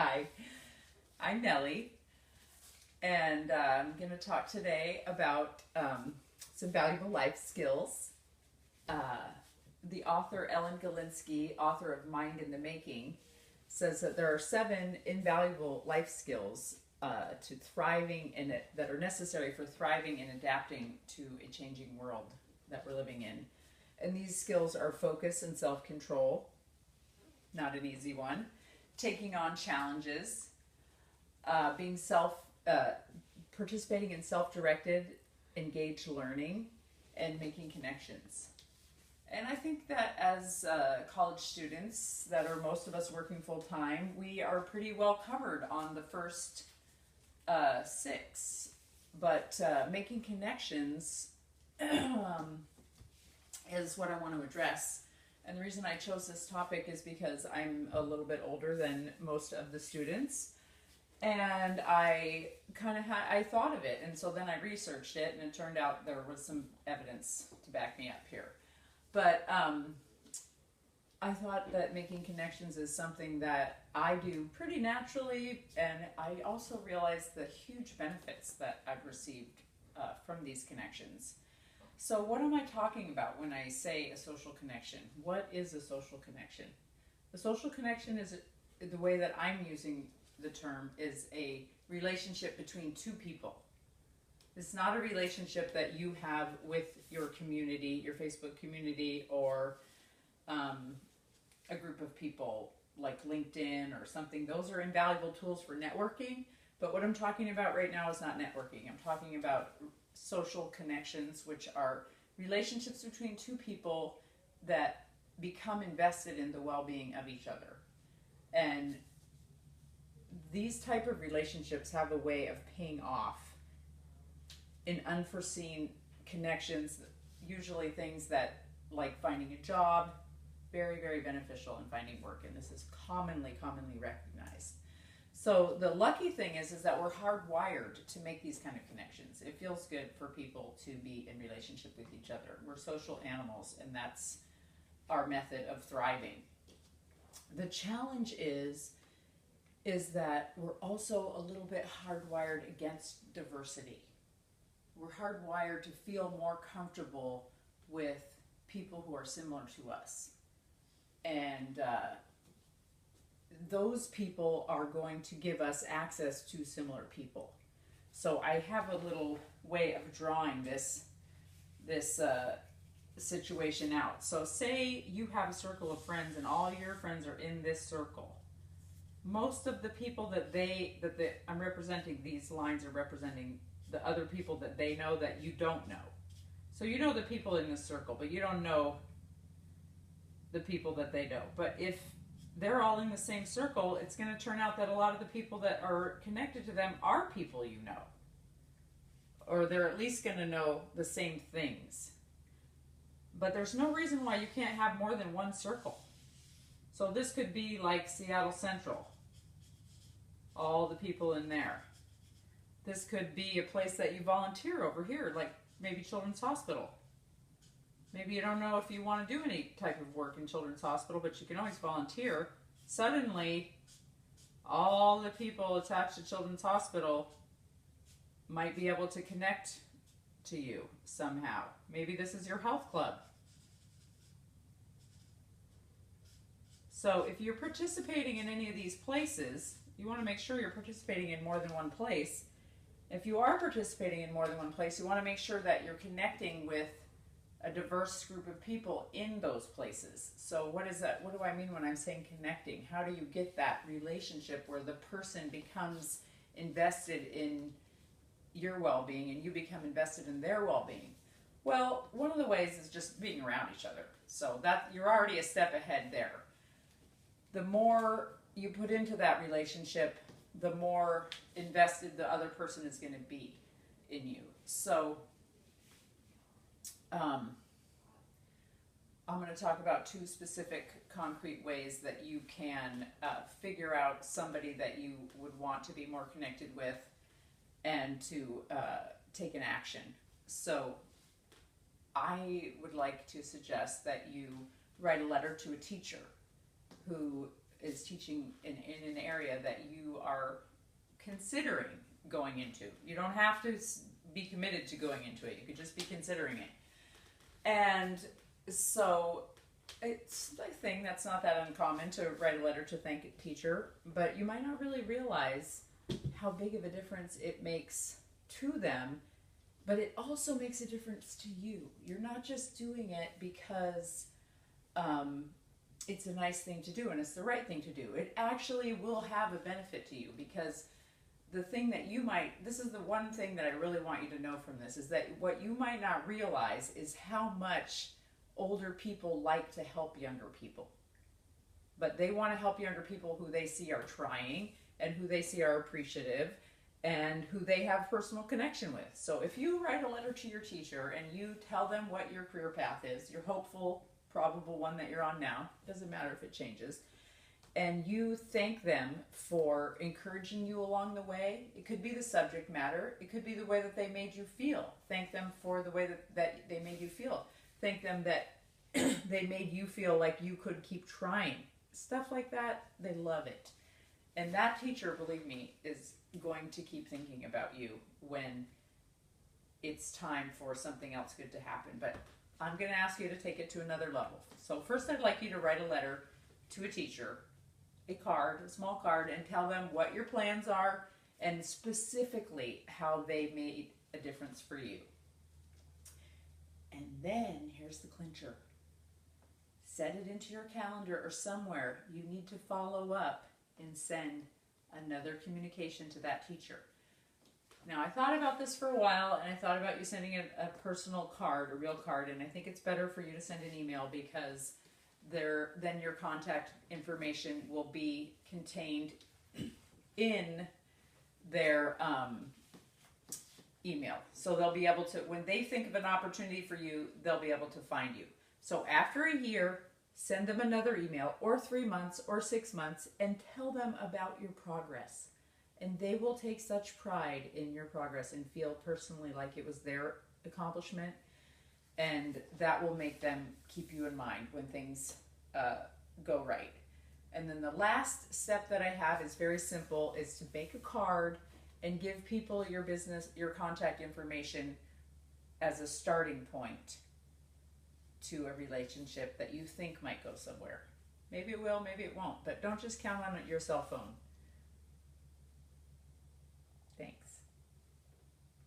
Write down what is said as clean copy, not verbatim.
Hi, I'm Nellie, and I'm going to talk today about some valuable life skills. Uh, the author Ellen Galinsky, author of Mind in the Making, says that there are 7 invaluable life skills to thriving in it that are necessary for thriving and adapting to a changing world that we're living in. And these skills are focus and self control, not an easy one, taking on challenges, being participating in self-directed, engaged learning, and making connections. And I think that as college students, that are most of us working full time, we are pretty well covered on the first 6. But making connections is what I want to address. And the reason I chose this topic is because I'm a little bit older than most of the students. And I I thought of it, and so then I researched it, and it turned out there was some evidence to back me up here. But I thought that making connections is something that I do pretty naturally, and I also realized the huge benefits that I've received from these connections. So, what am I talking about when I say a social connection? What is a social connection? A social connection is the way that I'm using the term is a relationship between 2 people. It's not a relationship that you have with your community, your Facebook community, or a group of people like LinkedIn or something. Those are invaluable tools for networking. But what I'm talking about right now is not networking. I'm talking about social connections, which are relationships between 2 people that become invested in the well-being of each other. And these type of relationships have a way of paying off in unforeseen connections, usually things that, like finding a job, very, very beneficial in finding work, and this is commonly recognized. So the lucky thing is that we're hardwired to make these kind of connections. It feels good for people to be in relationship with each other. We're social animals, and that's our method of thriving. The challenge is that we're also a little bit hardwired against diversity. We're hardwired to feel more comfortable with people who are similar to us. And those people are going to give us access to similar people. So I have a little way of drawing this situation out. So say you have a circle of friends and all your friends are in this circle. Most of the people I'm representing, these lines are representing the other people that they know that you don't know. So you know the people in this circle, but you don't know the people that they know. But if they're all in the same circle, it's going to turn out that a lot of the people that are connected to them are people you know. Or they're at least going to know the same things. But there's no reason why you can't have more than one circle. So this could be like Seattle Central, all the people in there. This could be a place that you volunteer over here, like maybe Children's Hospital. Maybe you don't know if you want to do any type of work in Children's Hospital, but you can always volunteer. Suddenly, all the people attached to Children's Hospital might be able to connect to you somehow. Maybe this is your health club. So if you're participating in any of these places, you want to make sure you're participating in more than one place. If you are participating in more than one place, you want to make sure that you're connecting with a diverse group of people in those places. So what is that? What do I mean when I'm saying connecting? How do you get that relationship where the person becomes invested in your well-being and you become invested in their well-being? Well, one of the ways is just being around each other. So that you're already a step ahead there. The more you put into that relationship, the more invested the other person is going to be in you. So I'm going to talk about 2 specific concrete ways that you can figure out somebody that you would want to be more connected with and to take an action. So I would like to suggest that you write a letter to a teacher who is teaching in an area that you are considering going into. You don't have to be committed to going into it. You could just be considering it. And so it's a thing that's not that uncommon to write a letter to thank a teacher, but you might not really realize how big of a difference it makes to them, but it also makes a difference to you. You're not just doing it because it's a nice thing to do and it's the right thing to do. It actually will have a benefit to you, because the thing that this is the one thing that I really want you to know from this, is that what you might not realize is how much older people like to help younger people. But they want to help younger people who they see are trying and who they see are appreciative and who they have personal connection with. So if you write a letter to your teacher and you tell them what your career path is, your hopeful, probable one that you're on now, doesn't matter if it changes, and you thank them for encouraging you along the way. It could be the subject matter. It could be the way that they made you feel. Thank them for the way that they made you feel. Thank them that they made you feel like you could keep trying. Stuff like that, they love it. And that teacher, believe me, is going to keep thinking about you when it's time for something else good to happen. But I'm going to ask you to take it to another level. So first, I'd like you to write a letter to a teacher, a small card, and tell them what your plans are and specifically how they made a difference for you. And then here's the clincher. Set it into your calendar or somewhere. You need to follow up and send another communication to that teacher. Now, I thought about this for a while, and I thought about you sending a personal card, a real card, and I think it's better for you to send an email, because then your contact information will be contained in their email. So they'll be able to, when they think of an opportunity for you, they'll be able to find you. So after a year, send them another email, or 3 months, or 6 months, and tell them about your progress. And they will take such pride in your progress and feel personally like it was their accomplishment. And that will make them keep you in mind when things go right. And then the last step that I have is very simple, is to make a card and give people your business, your contact information as a starting point to a relationship that you think might go somewhere. Maybe it will, maybe it won't, but don't just count on it your cell phone.